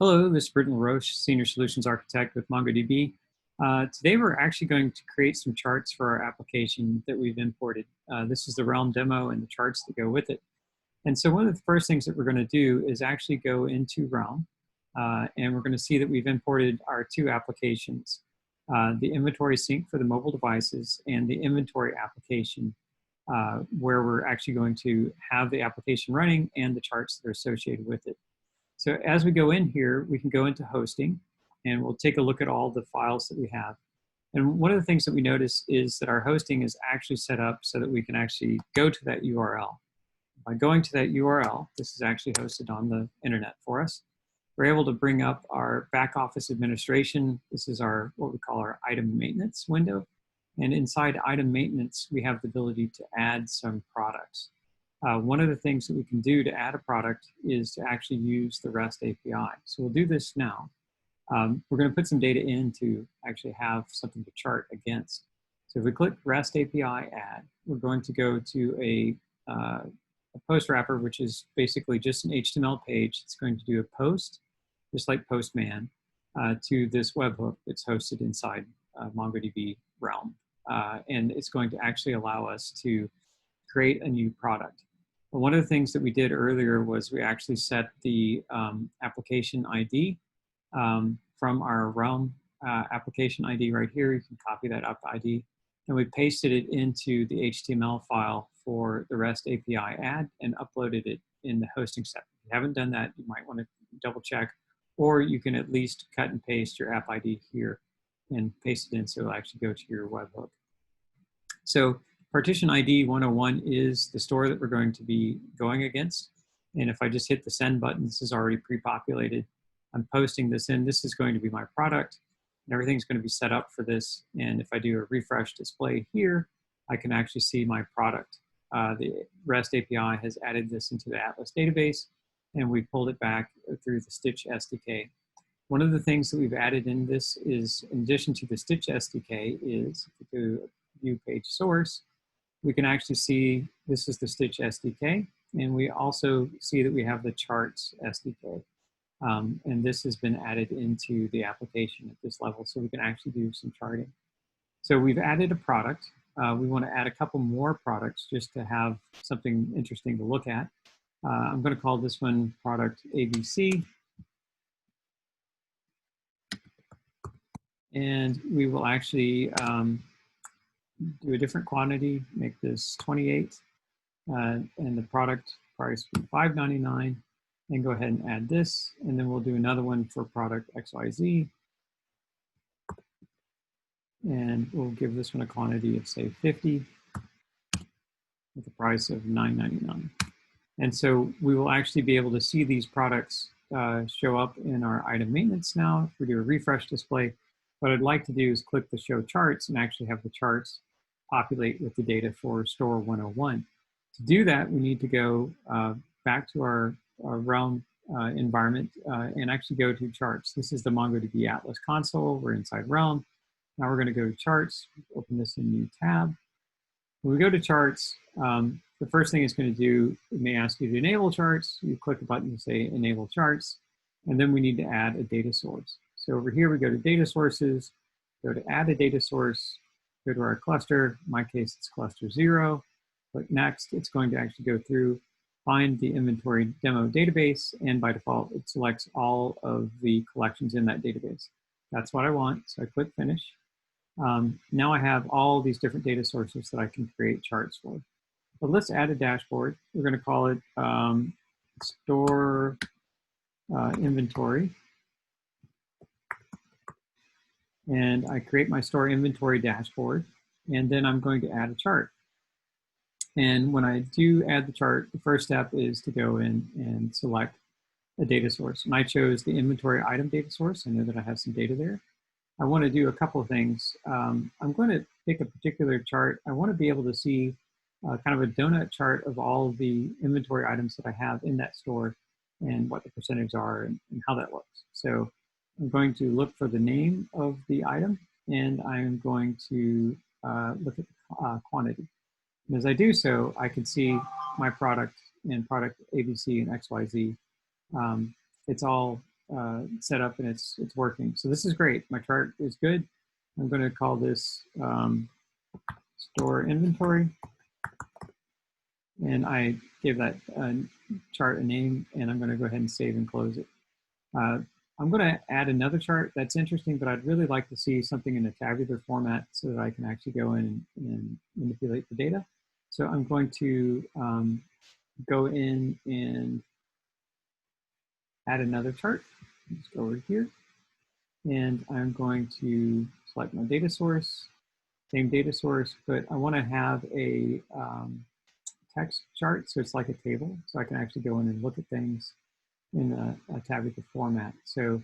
Hello, this is Britton LaRoche, Senior Solutions Architect with MongoDB. Today we're actually going to create some charts for our application that we've imported. This is the Realm demo and the charts that go with it. And so one of the first things that we're going to do is actually go into Realm, and we're going to see that we've imported our two applications, the inventory sync for the mobile devices and the inventory application, where we're actually going to have the application running and the charts that are associated with it. So as we go in here, we can go into hosting and we'll take a look at all the files that we have. And one of the things that we notice is that our hosting is actually set up so that we can actually go to that URL. By going to that URL, this is actually hosted on the internet for us. We're able to bring up our back office administration. This is our what we call our item maintenance window. And inside item maintenance, we have the ability to add some products. One of the things that we can do to add a product is to actually use the REST API. So we'll do this now. We're going to put some data in to actually have something to chart against. So if we click REST API add, we're going to go to a post wrapper, which is basically just an HTML page. It's going to do a post, just like Postman, to this webhook that's hosted inside MongoDB Realm. And it's going to actually allow us to create a new product. One of the things that we did earlier was we actually set the application ID from our Realm application ID right here. You can copy that up ID. And we pasted it into the HTML file for the REST API add and uploaded it in the hosting step. If you haven't done that, you might want to double check, or you can at least cut and paste your app ID here and paste it in so it'll actually go to your webhook. So partition ID 101 is the store that we're going to be going against. And if I just hit the send button, this is already pre-populated. I'm posting this in. This is going to be my product. And everything's going to be set up for this. And if I do a refresh display here, I can actually see my product. The REST API has added this into the Atlas database, and we pulled it back through the Stitch SDK. One of the things that we've added in this is, in addition to the Stitch SDK, is if we do view page source, we can actually see this is the Stitch SDK, and we also see that we have the charts SDK. And this has been added into the application at this level, so we can actually do some charting. So we've added a product. We want to add a couple more products just to have something interesting to look at. I'm going to call this one product ABC. And we will actually do a different quantity, make this 28, and the product price be $5.99, and go ahead and add this, and then we'll do another one for product XYZ, and we'll give this one a quantity of, say, 50, with a price of $9.99. And so we will actually be able to see these products show up in our item maintenance now. If we do a refresh display, what I'd like to do is click the show charts and actually have the charts populate with the data for store 101. To do that, we need to go back to our Realm environment and actually go to charts. This is the MongoDB Atlas console. We're inside Realm. Now we're going to go to charts, open this in a new tab. When we go to charts, the first thing it's going to do, it may ask you to enable charts. You click the button to say enable charts, and then we need to add a data source. So over here, we go to data sources, go to add a data source, go to our cluster. In my case, it's cluster 0. Click next. It's going to actually go through, find the inventory demo database, and by default, it selects all of the collections in that database. That's what I want, so I click finish. Now I have all these different data sources that I can create charts for. But let's add a dashboard. We're going to call it store inventory. And I create my store inventory dashboard, and then I'm going to add a chart. And when I do add the chart, the first step is to go in and select a data source. And I chose the inventory item data source. I know that I have some data there. I want to do a couple of things. I'm going to pick a particular chart. I want to be able to see kind of a donut chart of all of the inventory items that I have in that store and what the percentages are and how that looks. So I'm going to look for the name of the item, and I'm going to look at the quantity. And as I do so, I can see my product and product ABC and XYZ. It's all set up and it's working. So this is great. My chart is good. I'm going to call this store inventory. And I gave that chart a name, and I'm going to go ahead and save and close it. I'm going to add another chart that's interesting, but I'd really like to see something in a tabular format so that I can actually go in and manipulate the data. So I'm going to go in and add another chart. Just go over here. And I'm going to select my data source, same data source, but I want to have a text chart, so it's like a table, so I can actually go in and look at things in a tabular format. So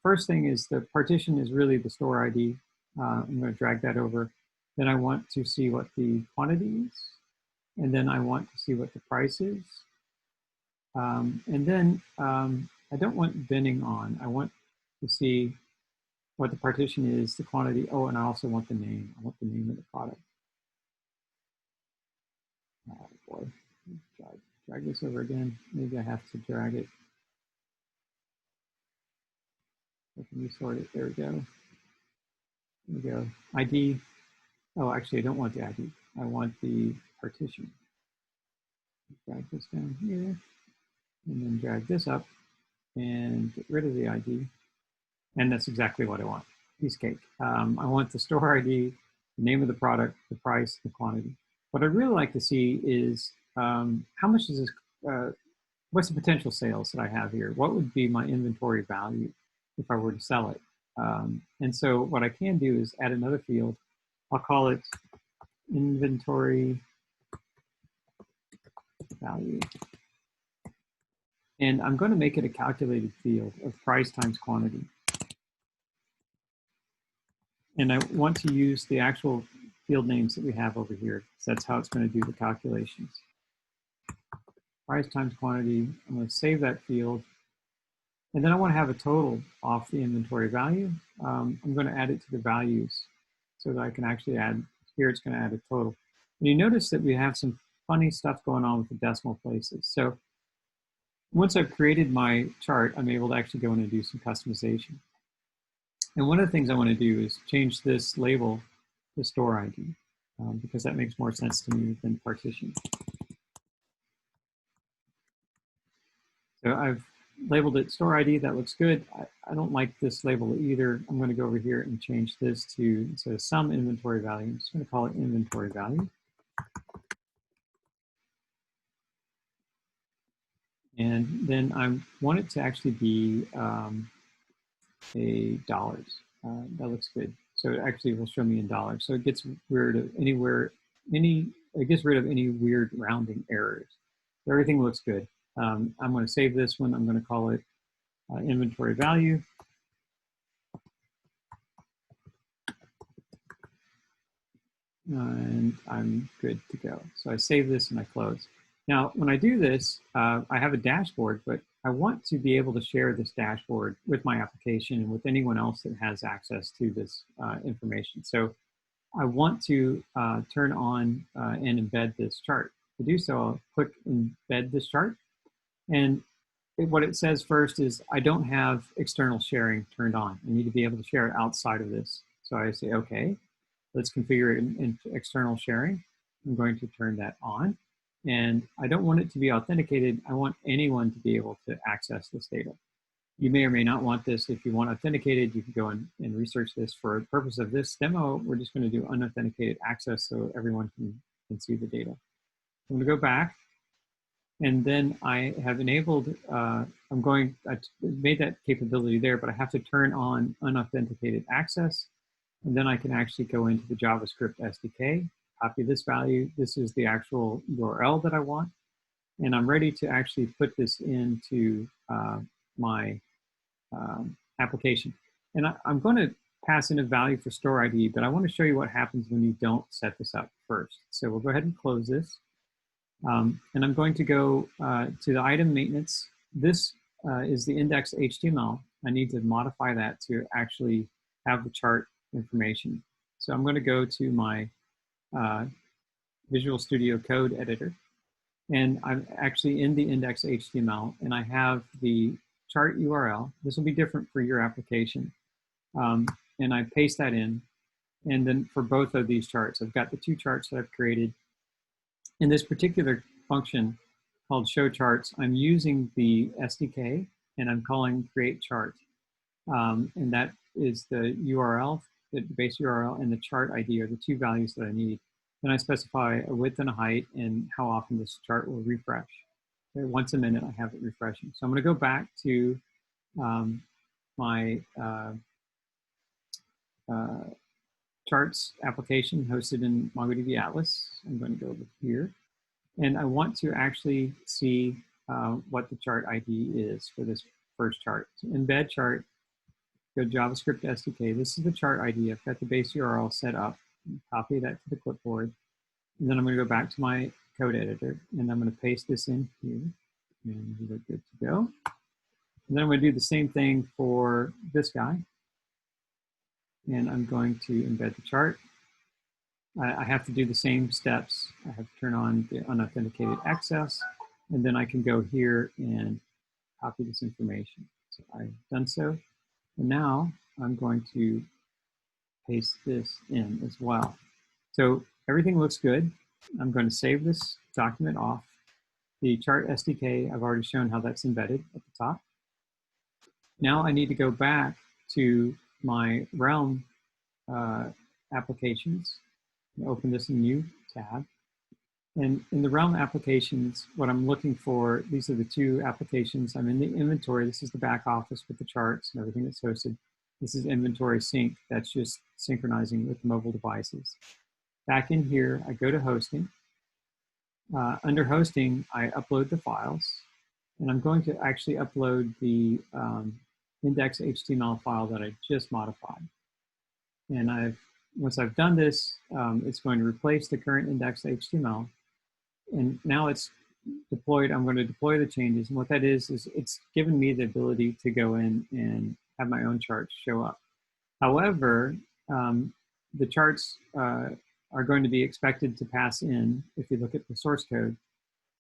first thing is the partition is really the store ID. I'm going to drag that over. Then I want to see what the quantity is, and then I want to see what the price is. And then I don't want binning on. I want to see what the partition is, the quantity. Oh, and I also want the name. I want the name of the product. Oh boy, drag this over again. Maybe I have to drag it. Let me sort it. There we go. There we go. ID. Oh, actually, I don't want the ID. I want the partition. Drag this down here, and then drag this up, and get rid of the ID. And that's exactly what I want. Piece of cake. I want the store ID, the name of the product, the price, the quantity. What I'd really like to see is how much is this, what's the potential sales that I have here? What would be my inventory value if I were to sell it? And so what I can do is add another field. I'll call it inventory value. And I'm going to make it a calculated field of price times quantity. And I want to use the actual field names that we have over here. So that's how it's going to do the calculations. Price times quantity. I'm going to save that field. And then I want to have a total off the inventory value. I'm going to add it to the values so that I can actually add, here it's going to add a total. And you notice that we have some funny stuff going on with the decimal places. So once I've created my chart, I'm able to actually go in and do some customization. And one of the things I want to do is change this label to store ID because that makes more sense to me than partition. So I've labeled it store ID. That looks good. I don't like this label either. I'm going to go over here and change this to, instead of sum inventory value, I'm just going to call it inventory value. And then I want it to actually be a dollars. That looks good. So it actually will show me in dollars. So it gets rid of it gets rid of any weird rounding errors. So everything looks good. I'm going to save this one. I'm going to call it inventory value. And I'm good to go. So I save this and I close. Now, when I do this, I have a dashboard, but I want to be able to share this dashboard with my application and with anyone else that has access to this information. So I want to turn on and embed this chart. To do so, I'll click embed this chart. And what it says first is I don't have external sharing turned on. I need to be able to share it outside of this. So I say, okay, let's configure it in external sharing. I'm going to turn that on. And I don't want it to be authenticated. I want anyone to be able to access this data. You may or may not want this. If you want authenticated, you can go and research this. For the purpose of this demo, we're just going to do unauthenticated access so everyone can see the data. I'm going to go back. And then I have enabled, I made that capability there, but I have to turn on unauthenticated access. And then I can actually go into the JavaScript SDK, copy this value. This is the actual URL that I want. And I'm ready to actually put this into my application. And I'm going to pass in a value for store ID, but I want to show you what happens when you don't set this up first. So we'll go ahead and close this. And I'm going to go to the item maintenance. This is the index HTML. I need to modify that to actually have the chart information. So I'm going to go to my Visual Studio Code editor. And I'm actually in the index HTML, and I have the chart URL. This will be different for your application. And I paste that in. And then for both of these charts, I've got the two charts that I've created. In this particular function called show charts, I'm using the SDK and I'm calling create chart. And that is the URL, the base URL, and the chart ID are the two values that I need. Then I specify a width and a height and how often this chart will refresh. Okay, once a minute, I have it refreshing. So I'm going to go back to my charts application hosted in MongoDB Atlas. I'm going to go over here. And I want to actually see what the chart ID is for this first chart. So embed chart, go JavaScript SDK. This is the chart ID. I've got the base URL set up. Copy that to the clipboard. And then I'm going to go back to my code editor, and I'm going to paste this in here. And we're good to go. And then I'm going to do the same thing for this guy. And I'm going to embed the chart. I have to do the same steps. I have to turn on the unauthenticated access, and then I can go here and copy this information. So I've done so. And now I'm going to paste this in as well. So everything looks good. I'm going to save this document off. The chart SDK, I've already shown how that's embedded at the top. Now I need to go back to my Realm applications and open this in a new tab. And in the Realm applications, what I'm looking for, these are the two applications. I'm in the inventory. This is the back office with the charts and everything that's hosted. This is inventory sync. That's just synchronizing with mobile devices. Back in here, I go to hosting. Under hosting, I upload the files. And I'm going to actually upload the index HTML file that I just modified. And once I've done this, it's going to replace the current index HTML. And now it's deployed. I'm going to deploy the changes. And what that is it's given me the ability to go in and have my own charts show up. However, the charts are going to be expected to pass in, if you look at the source code,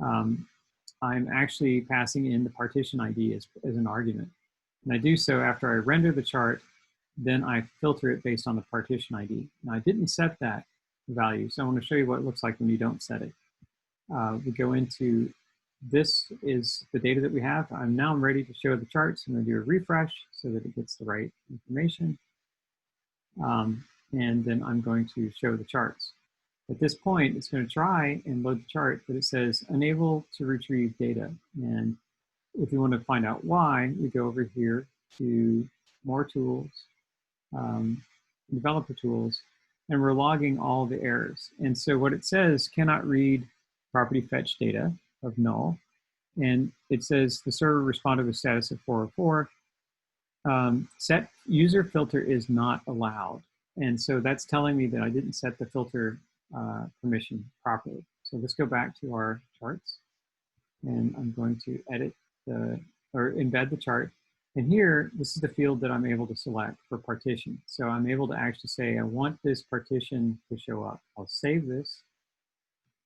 I'm actually passing in the partition ID as an argument. And I do so after I render the chart, then I filter it based on the partition ID. Now I didn't set that value, so I want to show you what it looks like when you don't set it. We go into, this is the data that we have. I'm ready to show the charts. I'm going to do a refresh so that it gets the right information. And then I'm going to show the charts. At this point, it's going to try and load the chart, but it says unable to retrieve data. And if you want to find out why, we go over here to more tools, developer tools, and we're logging all the errors. And so what it says, cannot read property fetch data of null. And it says the server responded with status of 404. Set user filter is not allowed. And so that's telling me that I didn't set the filter permission properly. So let's go back to our charts. And I'm going to edit or embed the chart. And here, this is the field that I'm able to select for partition. So I'm able to actually say, I want this partition to show up. I'll save this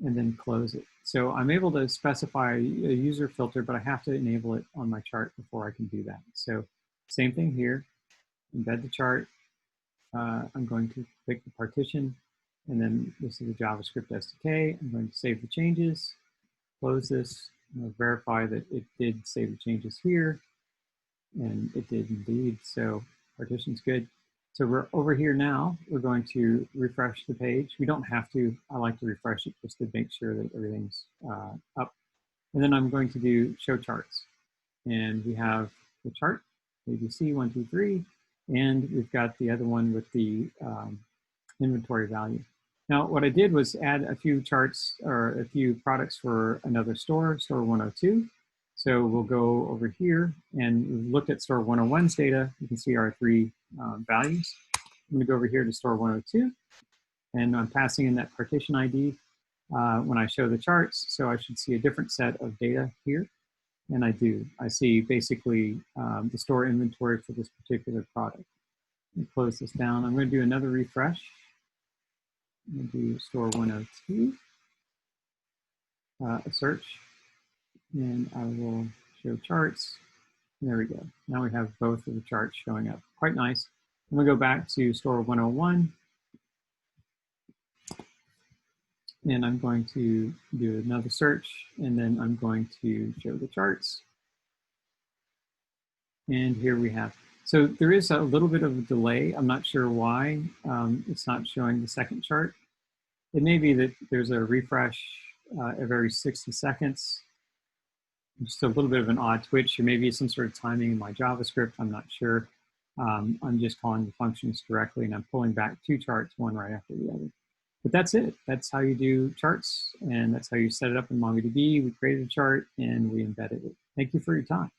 and then close it. So I'm able to specify a user filter, but I have to enable it on my chart before I can do that. So same thing here, embed the chart. I'm going to click the partition, and then this is the JavaScript SDK. I'm going to save the changes, close this, verify that it did save the changes here, and it did indeed. So partition's good. So we're over here now. We're going to refresh the page. We don't have to. I like to refresh it just to make sure that everything's up. And then I'm going to do show charts. And we have the chart, ABC 1, 2, 3, and we've got the other one with the inventory value. Now, what I did was add a few charts or a few products for another store, store 102. So we'll go over here and we've looked at store 101's data. You can see our three values. I'm gonna go over here to store 102 and I'm passing in that partition ID when I show the charts. So I should see a different set of data here. And I do. I see basically the store inventory for this particular product. Let me close this down. I'm gonna do another refresh. I'm gonna do store 102, a search. And I will show charts. There we go. Now we have both of the charts showing up. Quite nice. I'm going to go back to Store 101. And I'm going to do another search, and then I'm going to show the charts. And here we have. So there is a little bit of a delay. I'm not sure why it's not showing the second chart. It may be that there's a refresh every 60 seconds. Just a little bit of an odd twitch, or maybe some sort of timing in my JavaScript. I'm not sure. I'm just calling the functions directly, and I'm pulling back two charts, one right after the other. But that's it. That's how you do charts, and that's how you set it up in MongoDB. We created a chart, and we embedded it. Thank you for your time.